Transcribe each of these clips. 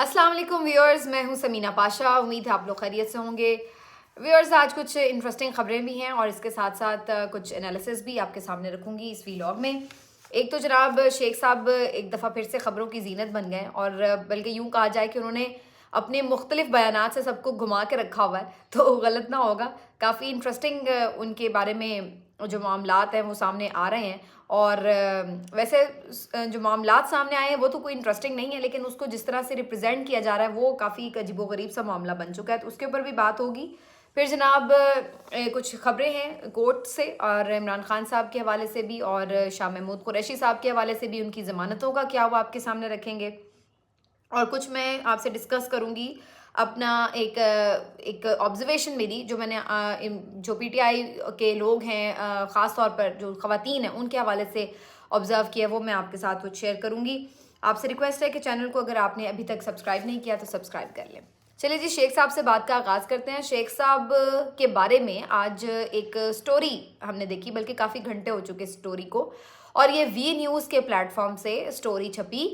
अस्सलाम वालेकुम व्यूअर्स, मैं हूं समीना पाशा। उम्मीद है आप लोग खैरियत से होंगे। व्यूअर्स, आज कुछ इंटरेस्टिंग खबरें भी हैं और इसके साथ साथ कुछ एनालिसिस भी आपके सामने रखूंगी इस व्लॉग में। एक तो जनाब शेख साहब एक दफ़ा फिर से खबरों की जीनत बन गए और बल्कि यूं कहा जाए कि उन्होंने अपने मुख्तलिफ बयानात से सबको घुमा के रखा हुआ है, तो गलत ना होगा। काफ़ी इंटरेस्टिंग उनके बारे में जो मामलात हैं वो सामने आ रहे हैं और वैसे जो मामलात सामने आए हैं वो तो कोई इंटरेस्टिंग नहीं है, लेकिन उसको जिस तरह से रिप्रेजेंट किया जा रहा है वो काफ़ी एक अजीबोगरीब सा मामला बन चुका है, तो उसके ऊपर भी बात होगी। फिर जनाब कुछ खबरें हैं कोर्ट से और इमरान खान साहब के हवाले से भी और शाह महमूद कुरैशी साहब के हवाले से भी, उनकी ज़मानतों का क्या हुआ आपके सामने रखेंगे। और कुछ मैं आपसे डिस्कस करूंगी अपना एक ऑब्जर्वेशन मेरी जो मैंने जो पीटीआई के लोग हैं, ख़ास तौर पर जो ख़वातीन हैं उनके हवाले से ऑब्ज़र्व किया, वो मैं आपके साथ कुछ शेयर करूंगी। आपसे रिक्वेस्ट है कि चैनल को अगर आपने अभी तक सब्सक्राइब नहीं किया तो सब्सक्राइब कर लें। चलिए जी, शेख साहब से बात का आगाज़ करते हैं। शेख साहब के बारे में आज एक स्टोरी हमने देखी, बल्कि काफ़ी घंटे हो चुके स्टोरी को, और ये वी न्यूज़ के प्लेटफॉर्म से स्टोरी छपी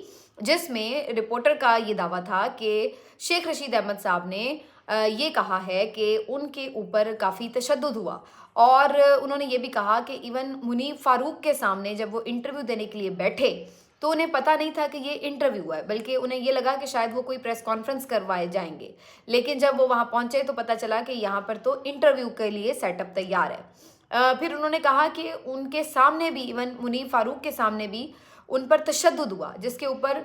जिसमें रिपोर्टर का ये दावा था कि शेख रशीद अहमद साहब ने ये कहा है कि उनके ऊपर काफ़ी तशद्दुद हुआ और उन्होंने ये भी कहा कि इवन मुनीब फ़ारूक के सामने जब वो इंटरव्यू देने के लिए बैठे तो उन्हें पता नहीं था कि ये इंटरव्यू है, बल्कि उन्हें ये लगा कि शायद वो कोई प्रेस कॉन्फ्रेंस करवाए जाएंगे। लेकिन जब वो वहाँ पहुँचे तो पता चला कि यहाँ पर तो इंटरव्यू के लिए सेटअप तैयार है। फिर उन्होंने कहा कि उनके सामने भी, इवन मुनीब फ़ारूक के सामने भी उन पर तशद्दुद हुआ, जिसके ऊपर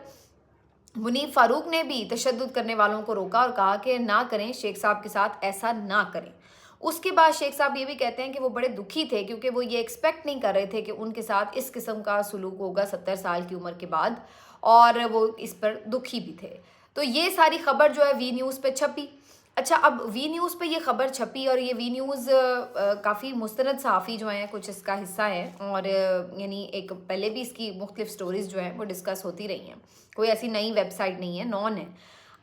मुनीब फ़ारूक ने भी तशद्दुद करने वालों को रोका और कहा कि ना करें, शेख साहब के साथ ऐसा ना करें। उसके बाद शेख साहब ये भी कहते हैं कि वो बड़े दुखी थे क्योंकि वो ये एक्सपेक्ट नहीं कर रहे थे कि उनके साथ इस किस्म का सलूक होगा 70 साल की उम्र के बाद, और वो इस पर दुखी भी थे। तो ये सारी खबर जो है वी न्यूज़ पे छपी। अच्छा, अब वी न्यूज़ पे ये खबर छपी और ये वी न्यूज़ काफ़ी मुस्तनद सहाफ़ी जो हैं कुछ इसका हिस्सा है और यानी एक पहले भी इसकी मुख्तलिफ स्टोरीज़ जो हैं वो डिस्कस होती रही हैं, कोई ऐसी नई वेबसाइट नहीं है, नॉन है।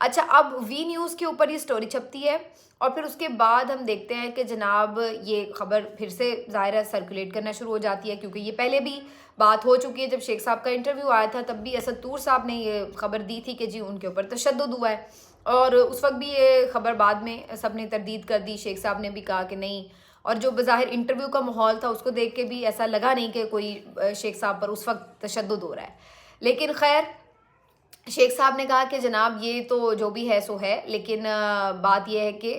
अच्छा, अब वी न्यूज़ के ऊपर ये स्टोरी छपती है और फिर उसके बाद हम देखते हैं कि जनाब ये खबर फिर से ज़ाहिर है सर्कुलेट करना शुरू हो जाती है, क्योंकि ये पहले भी बात हो चुकी है। जब शेख साहब का इंटरव्यू आया था तब भी असद तूर साहब ने ये खबर दी थी कि जी उनके ऊपर तशद्दुद हुआ है, और उस वक्त भी ये खबर बाद में सब ने तरदीद कर दी। शेख साहब ने भी कहा कि नहीं, और जो बज़ाहिर इंटरव्यू का माहौल था उसको देख के भी ऐसा लगा नहीं कि कोई शेख साहब पर उस वक्त तशद्दुद हो रहा है। लेकिन खैर, शेख साहब ने कहा कि जनाब ये तो जो भी है सो है, लेकिन बात यह है कि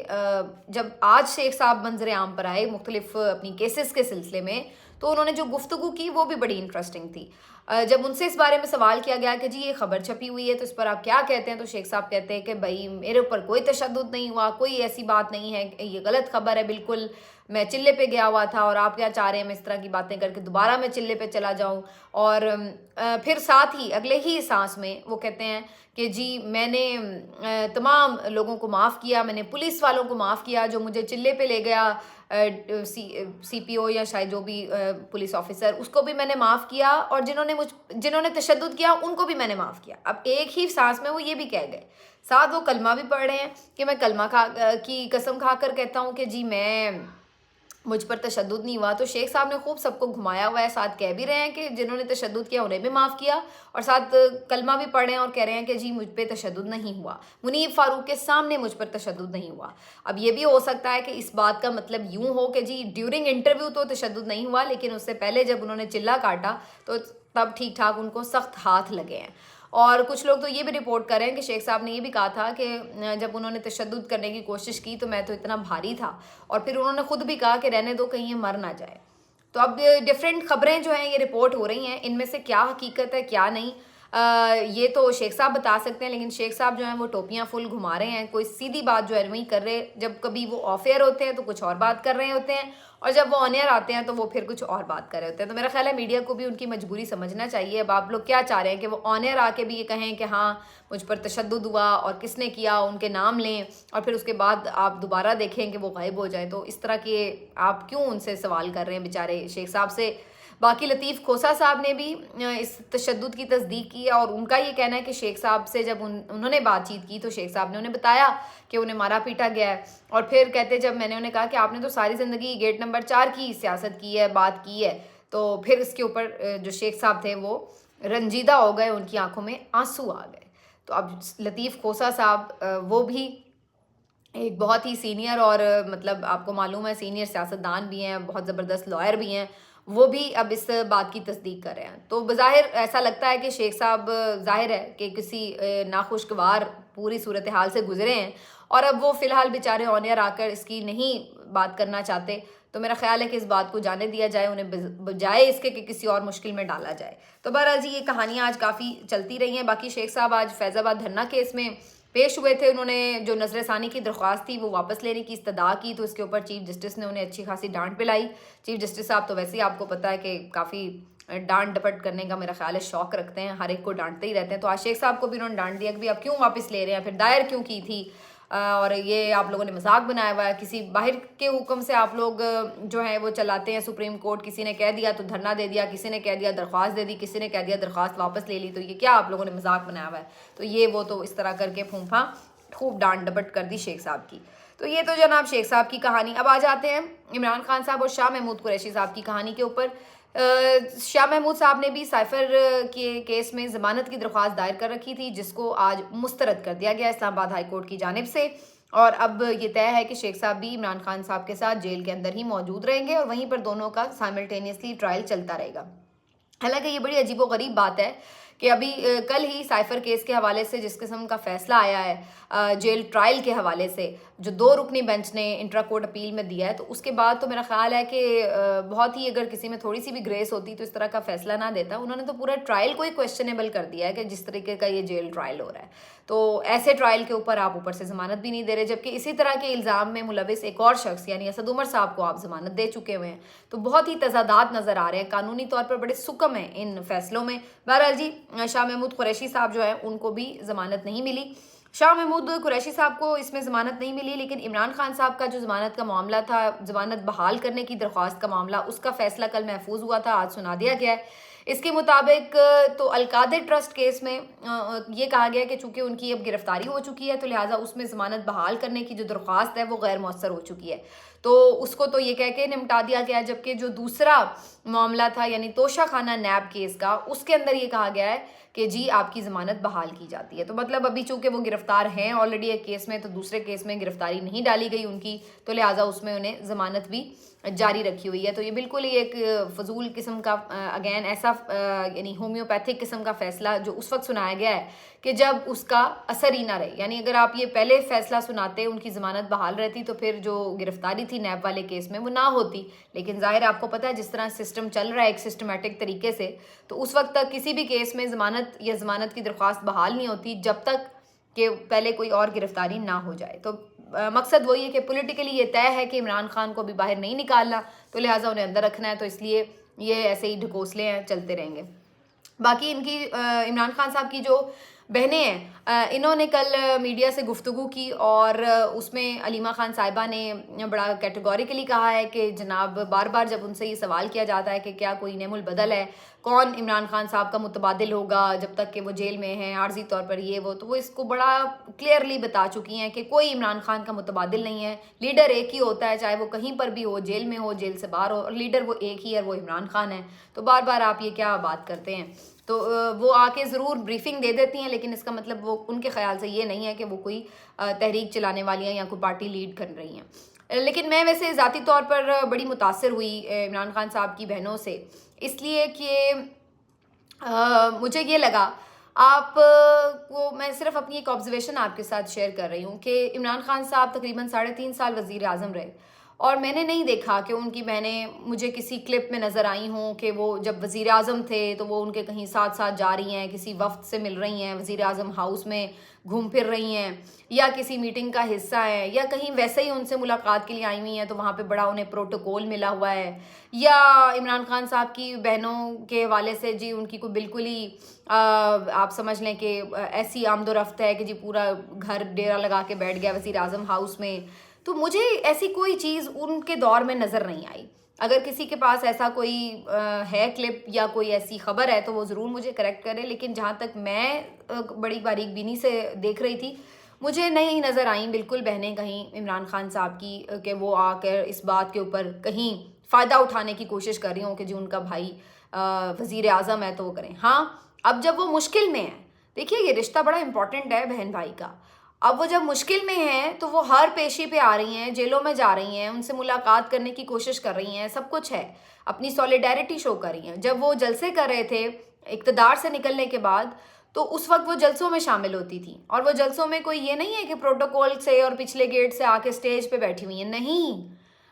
जब आज शेख साहब मंजर आम पर आए मुख्तलिफ अपनी केसेस के सिलसिले में, तो उन्होंने जो गुफ्तगू की वो भी बड़ी इंटरेस्टिंग थी। जब उनसे इस बारे में सवाल किया गया कि जी ये खबर छपी हुई है तो इस पर आप क्या कहते हैं, तो शेख साहब कहते हैं कि भाई मेरे ऊपर कोई तशद्दुद नहीं हुआ, कोई ऐसी बात नहीं है, ये गलत खबर है बिल्कुल, मैं चिल्ले पे गया हुआ था और आप क्या चाह रहे हैं मैं इस तरह की बातें करके दोबारा मैं चिल्ले पे चला जाऊं। और फिर साथ ही अगले ही सांस में वो कहते हैं कि जी मैंने तमाम लोगों को माफ़ किया, मैंने पुलिस वालों को माफ़ किया जो मुझे चिल्ले पे ले गया, सीपीओ या शायद जो भी पुलिस ऑफिसर, उसको भी मैंने माफ़ किया, और जिन्होंने तशद्दुद किया उनको भी मैंने माफ़ किया। अब एक ही सांस में वो ये भी कह गए, साथ वो कलमा भी पढ़ रहे हैं कि मैं कलमा की कसम खाकर कहता हूँ कि जी मुझ पर तशद्दुद नहीं हुआ। तो शेख साहब ने खूब सबको घुमाया हुआ है, साथ कह भी रहे हैं कि जिन्होंने तशद्दुद किया उन्हें भी माफ़ किया, और साथ कलमा भी पढ़ रहे हैं और कह रहे हैं कि जी मुझ पे तशद्दुद नहीं हुआ, मुनीब फ़ारूक के सामने मुझ पर तशद्दुद नहीं हुआ। अब ये भी हो सकता है कि इस बात का मतलब यूँ हो कि जी ड्यूरिंग इंटरव्यू तो तशद्दुद नहीं हुआ, लेकिन उससे पहले जब उन्होंने चिल्ला काटा तो तब ठीक ठाक उनको सख्त हाथ लगे हैं। और कुछ लोग तो ये भी रिपोर्ट कर रहे हैं कि शेख साहब ने ये भी कहा था कि जब उन्होंने तशद्दुद करने की कोशिश की तो मैं तो इतना भारी था, और फिर उन्होंने खुद भी कहा कि रहने दो कहीं ये मर ना जाए। तो अब डिफरेंट खबरें जो हैं ये रिपोर्ट हो रही हैं, इनमें से क्या हकीकत है क्या नहीं ये तो शेख साहब बता सकते हैं, लेकिन शेख साहब जो हैं वो टोपियाँ फुल घुमा रहे हैं, कोई सीधी बात जो है वही कर रहे। जब कभी वो ऑफ एयर होते हैं तो कुछ और बात कर रहे होते हैं, और जब वो ऑन एयर आते हैं तो वो फिर कुछ और बात कर रहे होते हैं। तो मेरा ख्याल है मीडिया को भी उनकी मजबूरी समझना चाहिए। अब आप लोग क्या चाह रहे हैं कि वो ऑन एयर आके भी ये कहें कि हाँ मुझ पर तशद्दुद हुआ और किसने किया, उनके नाम लें, और फिर उसके बाद आप दोबारा देखें कि वो गायब हो जाए। तो इस तरह के आप क्यों उनसे सवाल कर रहे हैं बेचारे शेख साहब से। बाकी लतीफ़ खोसा साहब ने भी इस तशद्दुद की तस्दीक की, और उनका ये कहना है कि शेख साहब से जब उन्होंने बातचीत की तो शेख साहब ने उन्हें बताया कि उन्हें मारा पीटा गया है। और फिर कहते जब मैंने उन्हें कहा कि आपने तो सारी ज़िंदगी गेट नंबर 4 की सियासत की है, बात की है, तो फिर इसके ऊपर जो शेख साहब थे वो रंजीदा हो गए, उनकी आंखों में आंसू आ गए। तो अब लतीफ़ खोसा साहब वो भी ایک بہت ہی سینئر اور مطلب آپ کو معلوم ہے سینئر سیاستدان بھی ہیں, بہت زبردست لائر بھی ہیں, وہ بھی اب اس بات کی تصدیق کر رہے ہیں. تو بظاہر ایسا لگتا ہے کہ شیخ صاحب ظاہر ہے کہ کسی ناخوشگوار پوری صورتحال سے گزرے ہیں اور اب وہ فی الحال بیچارے آن ایئر آ کر اس کی نہیں بات کرنا چاہتے. تو میرا خیال ہے کہ اس بات کو جانے دیا جائے, انہیں بجائے اس کے کہ کسی اور مشکل میں ڈالا جائے. تو بہرحال جی یہ کہانیاں آج کافی چلتی رہی ہیں. باقی شیخ صاحب آج فیض آباد دھرنا کیس میں پیش ہوئے تھے. انہوں نے جو نظر ثانی کی درخواست تھی وہ واپس لینے کی استدعا کی, تو اس کے اوپر چیف جسٹس نے انہیں اچھی خاصی ڈانٹ پلائی. چیف جسٹس صاحب تو ویسے ہی آپ کو پتہ ہے کہ کافی ڈانٹ ڈپٹ کرنے کا میرا خیال ہے شوق رکھتے ہیں, ہر ایک کو ڈانٹتے ہی رہتے ہیں. تو آج شیخ صاحب کو بھی انہوں نے ڈانٹ دیا کہ بھی آپ کیوں واپس لے رہے ہیں, پھر دائر کیوں کی تھی, اور یہ آپ لوگوں نے مذاق بنایا ہوا ہے, کسی باہر کے حکم سے آپ لوگ جو ہے وہ چلاتے ہیں. سپریم کورٹ کسی نے کہہ دیا تو دھرنا دے دیا, کسی نے کہہ دیا درخواست دے دی, کسی نے کہہ دیا درخواست واپس لے لی, تو یہ کیا آپ لوگوں نے مذاق بنایا ہوا ہے. تو یہ وہ تو اس طرح کر کے پھونپھا خوب ڈانٹ ڈپٹ کر دی شیخ صاحب کی. تو یہ تو جناب شیخ صاحب کی کہانی. اب آ جاتے ہیں عمران خان صاحب اور شاہ محمود قریشی صاحب کی کہانی کے اوپر. شاہ محمود صاحب نے بھی سائفر کے کیس میں ضمانت کی درخواست دائر کر رکھی تھی, جس کو آج مسترد کر دیا گیا اسلام آباد ہائی کورٹ کی جانب سے. اور اب یہ طے ہے کہ شیخ صاحب بھی عمران خان صاحب کے ساتھ جیل کے اندر ہی موجود رہیں گے اور وہیں پر دونوں کا سائملٹینیسلی ٹرائل چلتا رہے گا. حالانکہ یہ بڑی عجیب و غریب بات ہے کہ ابھی کل ہی سائفر کیس کے حوالے سے جس قسم کا فیصلہ آیا ہے جیل ٹرائل کے حوالے سے, جو 2 رکنی بینچ نے انٹرا کورٹ اپیل میں دیا ہے, تو اس کے بعد تو میرا خیال ہے کہ بہت ہی اگر کسی میں تھوڑی سی بھی گریس ہوتی تو اس طرح کا فیصلہ نہ دیتا. انہوں نے تو پورا ٹرائل کو ہی کویسچنیبل کر دیا ہے کہ جس طریقے کا یہ جیل ٹرائل ہو رہا ہے. تو ایسے ٹرائل کے اوپر آپ اوپر سے ضمانت بھی نہیں دے رہے, جبکہ اسی طرح کے الزام میں ملوث ایک اور شخص یعنی اسد عمر صاحب کو آپ ضمانت دے چکے ہوئے ہیں. تو بہت ہی تضادات نظر آ رہے ہیں, قانونی طور پر بڑے سکم ہیں ان فیصلوں میں. بہرحال جی شاہ محمود قریشی صاحب جو ہیں ان کو بھی ضمانت نہیں ملی. شاہ محمود قریشی صاحب کو اس میں ضمانت نہیں ملی, لیکن عمران خان صاحب کا جو ضمانت کا معاملہ تھا, ضمانت بحال کرنے کی درخواست کا معاملہ, اس کا فیصلہ کل محفوظ ہوا تھا, آج سنا دیا گیا ہے. اس کے مطابق تو القادر ٹرسٹ کیس میں یہ کہا گیا کہ چونکہ ان کی اب گرفتاری ہو چکی ہے تو لہٰذا اس میں ضمانت بحال کرنے کی جو درخواست ہے وہ غیر مؤثر ہو چکی ہے, تو اس کو تو یہ کہہ کے نمٹا دیا گیا. جبکہ جو دوسرا معاملہ تھا یعنی توشہ خانہ نیب کیس کا, اس کے اندر یہ کہا گیا ہے کہ جی آپ کی ضمانت بحال کی جاتی ہے. تو مطلب ابھی چونکہ وہ گرفتار ہیں آلریڈی ایک کیس میں, تو دوسرے کیس میں گرفتاری نہیں ڈالی گئی ان کی, تو لہٰذا اس میں انہیں ضمانت بھی جاری رکھی ہوئی ہے. تو یہ بالکل ہی ایک فضول قسم کا اگین ایسا یعنی ہومیوپیتھک قسم کا فیصلہ جو اس وقت سنایا گیا ہے کہ جب اس کا اثر ہی نہ رہے. یعنی اگر آپ یہ پہلے فیصلہ سناتے ان کی ضمانت بحال رہتی تو پھر جو گرفتاری تھی نیب والے کیس میں وہ نہ ہوتی. لیکن ظاہر آپ کو پتہ ہے جس طرح سسٹم چل رہا ہے ایک سسٹمیٹک طریقے سے, تو اس وقت تک کسی بھی کیس میں ضمانت یا ضمانت کی درخواست بحال نہیں ہوتی جب تک کہ پہلے کوئی اور گرفتاری نہ ہو جائے. تو مقصد وہی ہے کہ پولیٹیکلی یہ طے ہے کہ عمران خان کو بھی باہر نہیں نکالنا, تو لہٰذا انہیں اندر رکھنا ہے, تو اس لیے یہ ایسے ہی ڈھکوسلے ہیں چلتے رہیں گے. باقی ان کی عمران خان صاحب کی جو بہنیں ہیں انہوں نے کل میڈیا سے گفتگو کی اور اس میں علیمہ خان صاحبہ نے بڑا کیٹیگوریکلی کہا ہے کہ جناب بار بار جب ان سے یہ سوال کیا جاتا ہے کہ کیا کوئی نعم البدل ہے, کون عمران خان صاحب کا متبادل ہوگا جب تک کہ وہ جیل میں ہیں عارضی طور پر یہ وہ, تو وہ اس کو بڑا کلیئرلی بتا چکی ہیں کہ کوئی عمران خان کا متبادل نہیں ہے. لیڈر ایک ہی ہوتا ہے, چاہے وہ کہیں پر بھی ہو, جیل میں ہو, جیل سے باہر ہو, اور لیڈر وہ ایک ہی ہے, وہ عمران خان ہے. تو بار بار آپ یہ کیا بات کرتے ہیں. تو وہ آ کے ضرور بریفنگ دے دیتی ہیں, لیکن اس کا مطلب وہ ان کے خیال سے یہ نہیں ہے کہ وہ کوئی تحریک چلانے والی ہیں یا کوئی پارٹی لیڈ کر رہی ہیں. لیکن میں ویسے ذاتی طور پر بڑی متاثر ہوئی عمران خان صاحب کی بہنوں سے, اس لیے کہ مجھے یہ لگا آپ کو میں صرف اپنی ایک آبزرویشن آپ کے ساتھ شیئر کر رہی ہوں کہ عمران خان صاحب تقریباً 3.5 سال وزیر اعظم رہے, اور میں نے نہیں دیکھا کہ ان کی بہنیں مجھے کسی کلپ میں نظر آئی ہوں کہ وہ جب وزیر اعظم تھے تو وہ ان کے کہیں ساتھ ساتھ جا رہی ہیں, کسی وفد سے مل رہی ہیں, وزیر اعظم ہاؤس میں گھوم پھر رہی ہیں, یا کسی میٹنگ کا حصہ ہیں, یا کہیں ویسے ہی ان سے ملاقات کے لیے آئی ہوئی ہیں تو وہاں پہ بڑا انہیں پروٹوکول ملا ہوا ہے, یا عمران خان صاحب کی بہنوں کے حوالے سے جی ان کی کوئی بالکل ہی آپ سمجھ لیں کہ ایسی آمد و رفت ہے کہ جی پورا گھر ڈیرا لگا کے بیٹھ گیا وزیر اعظم ہاؤس میں. تو مجھے ایسی کوئی چیز ان کے دور میں نظر نہیں آئی. اگر کسی کے پاس ایسا کوئی ہے کلپ یا کوئی ایسی خبر ہے تو وہ ضرور مجھے کریکٹ کرے, لیکن جہاں تک میں بڑی باریک بینی سے دیکھ رہی تھی مجھے نہیں نظر آئیں بالکل بہنیں کہیں عمران خان صاحب کی کہ وہ آ کر اس بات کے اوپر کہیں فائدہ اٹھانے کی کوشش کر رہی ہوں کہ جی ان کا بھائی وزیر اعظم ہے تو وہ کریں. ہاں اب جب وہ مشکل میں ہیں, देखिए ये रिश्ता बड़ा इंपॉर्टेंट है बहन भाई का। अब वो जब मुश्किल में हैं तो वो हर पेशी पे आ रही हैं, जेलों में जा रही हैं, उनसे मुलाकात करने की कोशिश कर रही हैं, सब कुछ है, अपनी सॉलिडेरिटी शो कर रही हैं। जब वो जलसे कर रहे थे इक़्तिदार से निकलने के बाद, तो उस वक्त वो जलसों में शामिल होती थी, और वो जलसों में कोई ये नहीं है कि प्रोटोकॉल से और पिछले गेट से आके स्टेज पे बैठी हुई हैं, नहीं,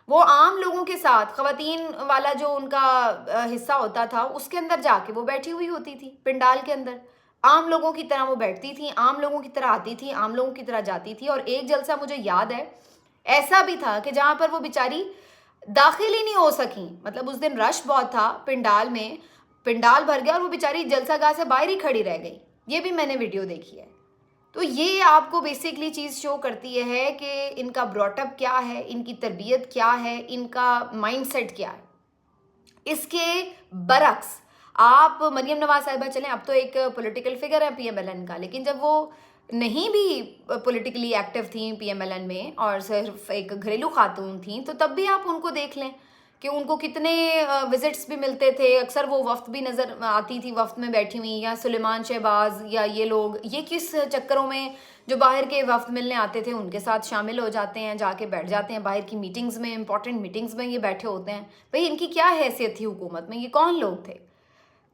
वो आम लोगों के साथ ख़वातीन वाला जो उनका हिस्सा होता था उसके अंदर जाके वो बैठी हुई होती थी, पिंडाल के अंदर आम लोगों की तरह वो बैठती थी, आम लोगों की तरह आती थी, आम लोगों की तरह जाती थी। और एक जलसा मुझे याद है ऐसा भी था कि जहाँ पर वो बेचारी दाखिल ही नहीं हो सकी, मतलब उस दिन रश बहुत था पिंडाल में, पिंडाल भर गया और वो बेचारी जलसागाह से बाहर ही खड़ी रह गई। ये भी मैंने वीडियो देखी है। तो ये आपको बेसिकली चीज़ शो करती है कि इनका ब्रॉटअप क्या है, इनकी तरबियत क्या है, इनका माइंडसेट क्या है। इसके बरक्स आप मरियम नवाज साहिबा चलें, अब तो एक पॉलिटिकल फिगर है पीएमएलएन का, लेकिन जब वो नहीं भी पॉलिटिकली एक्टिव थी पीएमएलएन में और सिर्फ एक घरेलू खातून थी, तो तब भी आप उनको देख लें कि उनको कितने विजिट्स भी मिलते थे। अक्सर वो वफ्त भी नज़र आती थी, वफ्त में बैठी हुई, या सुलेमान शहबाज या ये लोग, ये किस चक्करों में जो बाहर के वफ्त मिलने आते थे उनके साथ शामिल हो जाते हैं, जाके बैठ जाते हैं बाहर की मीटिंग्स में, इंपॉर्टेंट मीटिंग्स में ये बैठे होते हैं। भाई इनकी क्या हैसियत थी हुकूमत में, ये कौन लोग थे?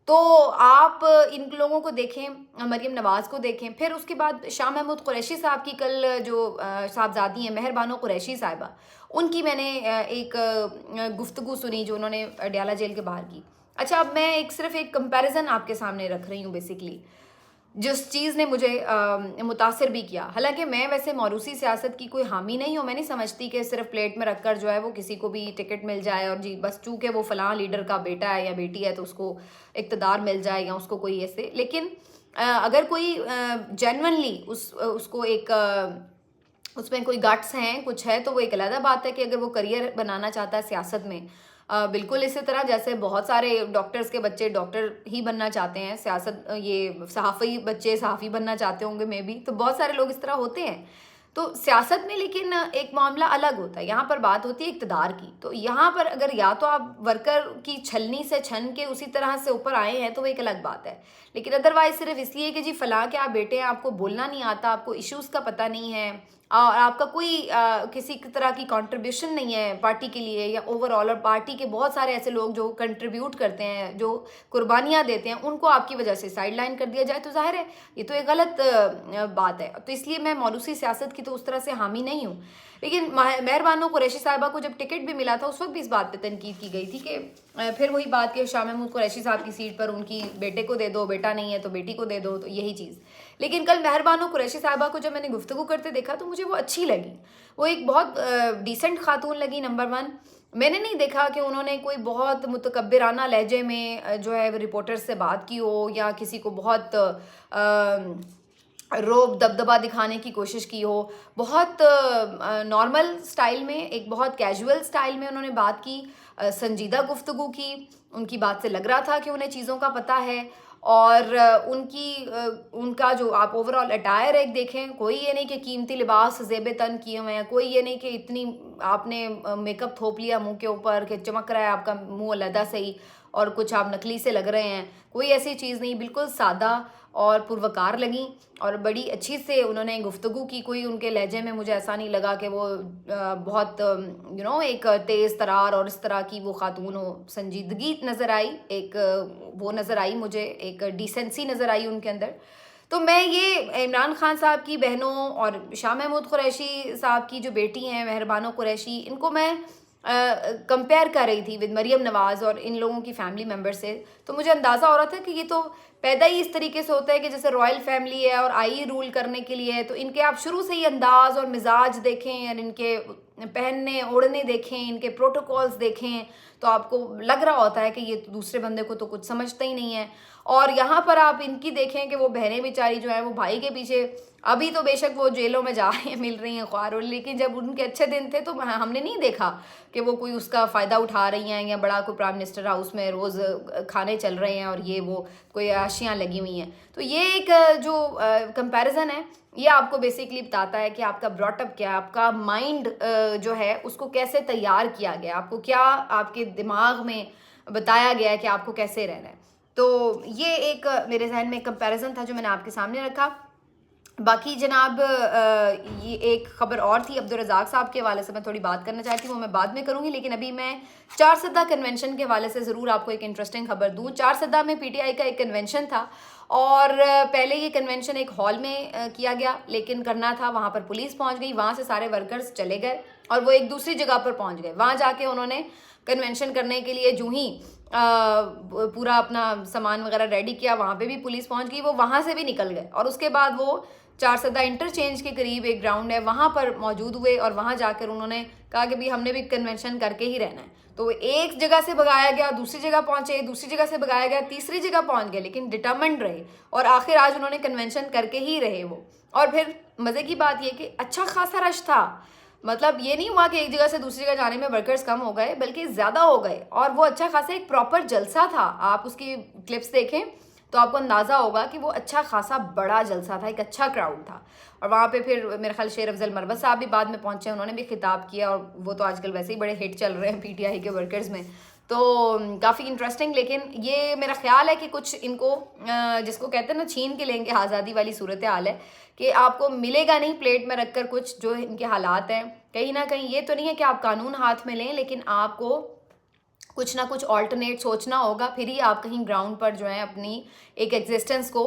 तो आप इन लोगों को देखें, मरियम नवाज़ को देखें, फिर उसके बाद शाह महमूद कुरैशी साहब की कल जो साहबजादी हैं मेहरबानो कुरैशी साहिबा, उनकी मैंने एक गुफ्तगू सुनी जो उन्होंने अडयाला जेल के बाहर की। अच्छा, अब मैं सिर्फ एक कंपैरिजन आपके सामने रख रही हूँ बेसिकली, जिस चीज़ ने मुझे मुतासिर भी किया। हालांकि मैं वैसे मौरूसी सियासत की कोई हामी नहीं हूँ, मैं नहीं समझती कि सिर्फ प्लेट में रखकर जो है वो किसी को भी टिकट मिल जाए और जी बस चूँकि वो फ़लाँ लीडर का बेटा है या बेटी है तो उसको इक़्तिदार मिल जाए या उसको कोई ऐसे। लेकिन अगर कोई जेन्युइनली उसको एक उसमें कोई गट्स हैं, कुछ है, तो वो एक अलग बात है कि अगर वो करियर बनाना चाहता है सियासत में, बिल्कुल इसी तरह जैसे बहुत सारे डॉक्टर्स के बच्चे डॉक्टर ही बनना चाहते हैं, सियासत ये सहाफ़ी बच्चे सहाफ़ी बनना चाहते होंगे मे बी, तो बहुत सारे लोग इस तरह होते हैं। तो सियासत में लेकिन एक मामला अलग होता है, यहाँ पर बात होती है इक़्तिदार की। तो यहाँ पर अगर या तो आप वर्कर की छलनी से छन के उसी तरह से ऊपर आए हैं तो वो एक अलग बात है, लेकिन अदरवाइज सिर्फ इसलिए कि जी फ़लाँ के आप बेटे हैं, आपको बोलना नहीं आता, आपको इश्यूज़ का पता नहीं है और आपका कोई किसी तरह की कंट्रीब्यूशन नहीं है पार्टी के लिए या ओवरऑल, और पार्टी के बहुत सारे ऐसे लोग जो कंट्रीब्यूट करते हैं, जो कुर्बानियाँ देते हैं, उनको आपकी वजह से साइड लाइन कर दिया जाए, तो जाहिर है ये तो एक गलत बात है। तो इसलिए मैं मौरूसी सियासत की तो उस तरह से हामी नहीं हूँ। लेकिन मेहरबानो कुरैशी साहिबा को जब टिकट भी मिला था उस वक्त भी इस बात पे तनकीद की गई थी कि फिर वही बात कि शाह महमूद कुरैशी साहब की सीट पर उनकी बेटे को दे दो, बेटा नहीं है तो बेटी को दे दो, तो यही चीज़। लेकिन कल मेहरबानो कुरैशी साहिबा को जब मैंने गुफ्तगू करते देखा तो मुझे वो अच्छी लगी, वो एक बहुत डिसेंट खातून लगी। नंबर वन, मैंने नहीं देखा कि उन्होंने कोई बहुत मुतकब्बिराना लहजे में जो है रिपोर्टर से बात की हो या किसी को बहुत रोब दबदबा दिखाने की कोशिश की हो। बहुत नॉर्मल स्टाइल में, एक बहुत कैजुअल स्टाइल में उन्होंने बात की, संजीदा गुफ्तगू की। उनकी बात से लग रहा था कि उन्हें चीज़ों का पता है, और उनका जो आप ओवरऑल अटायर एक देखें, कोई ये नहीं कि कीमती लिबास ज़ेब तन किए हुए हैं, कोई ये नहीं कि इतनी आपने मेकअप थोप लिया मुंह के ऊपर कि चमक रहा है आपका मुंह अलहदा से ही और कुछ आप नकली से लग रहे हैं, कोई ऐसी चीज़ नहीं, बिल्कुल सादा और पुरवकार लगी और बड़ी अच्छी से उन्होंने गुफ्तगू की। कोई उनके लहजे में मुझे ऐसा नहीं लगा कि वो बहुत एक तेज़ तरार और इस तरह की वो खातून हो। संजीदगी नज़र आई, एक वो नज़र आई मुझे, एक डिसेंसी नज़र आई उनके अंदर। तो मैं ये इमरान खान साहब की बहनों और शाह महमूद कुरैशी साहब की जो बेटी हैं मेहरबानो कुरैशी, इनको मैं कंपेयर कर रही थी विद मरियम नवाज़ और इन लोगों की फैमिली मेम्बर से। तो मुझे अंदाज़ा हो रहा था कि ये तो पैदा ही इस तरीके से होता है कि जैसे रॉयल फैमिली है और आई रूल करने के लिए है, तो इनके आप शुरू से ही अंदाज़ और मिजाज देखें और इनके पहनने ओढ़ने देखें, इनके प्रोटोकॉल्स देखें, तो आपको लग रहा होता है कि ये दूसरे बंदे को तो कुछ समझता ही नहीं है। और यहाँ पर आप इनकी देखें कि वो बहनें बेचारी जो हैं वो भाई के पीछे, अभी तो बेशक वो जेलों में जा रही हैं, मिल रही हैं ख्वार, लेकिन जब उनके अच्छे दिन थे तो हमने नहीं देखा कि वो कोई उसका फ़ायदा उठा रही हैं या बड़ा कोई प्राइम मिनिस्टर हाउस में रोज़ खाने चल रहे हैं और ये वो कोई आशियाँ लगी हुई हैं। तो ये एक जो कंपैरिजन है, ये आपको बेसिकली बताता है कि आपका ब्रॉटअप क्या है, आपका माइंड जो है उसको कैसे तैयार किया गया, आपको क्या आपके दिमाग में बताया गया है कि आपको कैसे रहना है। تو یہ ایک میرے ذہن میں کمپیریزن تھا جو میں نے آپ کے سامنے رکھا. باقی جناب یہ ایک خبر اور تھی عبدالرزاق صاحب کے حوالے سے میں تھوڑی بات کرنا چاہتی ہوں, وہ میں بعد میں کروں گی, لیکن ابھی میں چار سدہ کنونشن کے حوالے سے ضرور آپ کو ایک انٹرسٹنگ خبر دوں. چار سدہ میں پی ٹی آئی کا ایک کنونشن تھا, اور پہلے یہ کنونشن ایک ہال میں کیا گیا, لیکن کرنا تھا وہاں پر پولیس پہنچ گئی, وہاں سے سارے ورکرز چلے گئے اور وہ ایک دوسری جگہ پر پہنچ گئے. وہاں جا کے انہوں نے کنونشن کرنے کے لیے جو ہی پورا اپنا سامان وغیرہ ریڈی کیا, وہاں پہ بھی پولیس پہنچ گئی, وہ وہاں سے بھی نکل گئے, اور اس کے بعد وہ چار سدہ انٹرچینج کے قریب ایک گراؤنڈ ہے وہاں پر موجود ہوئے, اور وہاں جا کر انہوں نے کہا کہ ہم نے بھی کنونشن کر کے ہی رہنا ہے. تو ایک جگہ سے بھگایا گیا, دوسری جگہ پہنچے, دوسری جگہ سے بھگایا گیا, تیسری جگہ پہنچ گئے, لیکن ڈٹرمنڈ رہے, اور آخر آج انہوں نے کنونشن کر کے ہی رہے وہ. اور پھر مزے کی بات یہ کہ اچھا خاصا رش تھا, مطلب یہ نہیں ہوا کہ ایک جگہ سے دوسری جگہ جانے میں ورکرز کم ہو گئے, بلکہ زیادہ ہو گئے, اور وہ اچھا خاصا ایک پراپر جلسہ تھا. آپ اس کی کلپس دیکھیں تو آپ کو اندازہ ہوگا کہ وہ اچھا خاصا بڑا جلسہ تھا, ایک اچھا کراؤڈ تھا. اور وہاں پہ پھر میرے خیال شیر افضل مربت صاحب بھی بعد میں پہنچے, انہوں نے بھی خطاب کیا, اور وہ تو آج کل ویسے ہی بڑے ہٹ چل رہے ہیں پی ٹی آئی کے ورکرز میں, تو کافی انٹرسٹنگ. لیکن یہ میرا خیال ہے کہ کچھ ان کو جس کو کہتے ہیں نا چھین کے لیں گے آزادی والی صورتحال ہے, کہ آپ کو ملے گا نہیں پلیٹ میں رکھ کر کچھ, جو ان کے حالات ہیں کہیں نہ کہیں یہ تو نہیں ہے کہ آپ قانون ہاتھ میں لیں, لیکن آپ کو کچھ نہ کچھ آلٹرنیٹ سوچنا ہوگا, پھر ہی آپ کہیں گراؤنڈ پر جو ہے اپنی ایک ایگزسٹنس کو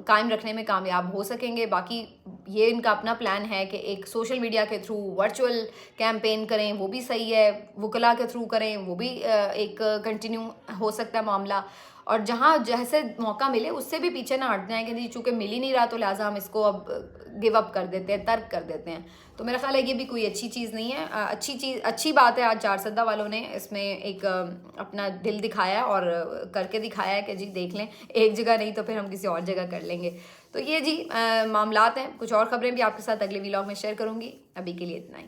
قائم رکھنے میں کامیاب ہو سکیں گے. باقی یہ ان کا اپنا پلان ہے کہ ایک سوشل میڈیا کے تھرو ورچوئل کیمپین کریں, وہ بھی صحیح ہے, وکلا کے تھرو کریں, وہ بھی ایک کنٹینیو ہو سکتا ہے معاملہ, اور جہاں جیسے موقع ملے اس سے بھی پیچھے نہ ہٹ جائیں کہ جی چونکہ مل ہی نہیں رہا تو لہٰذا ہم اس کو اب گیو اپ کر دیتے ہیں, ترک کر دیتے ہیں. تو میرا خیال ہے یہ بھی کوئی اچھی چیز نہیں ہے. اچھی بات ہے آج چار سدہ والوں نے اس میں ایک اپنا دل دکھایا اور کر کے دکھایا ہے کہ جی دیکھ لیں, ایک جگہ نہیں تو پھر ہم کسی اور جگہ کر لیں گے. تو یہ جی معاملات ہیں. کچھ اور خبریں بھی آپ کے ساتھ اگلے ویلاگ میں شیئر کروں گی, ابھی کے لیے اتنا ہی.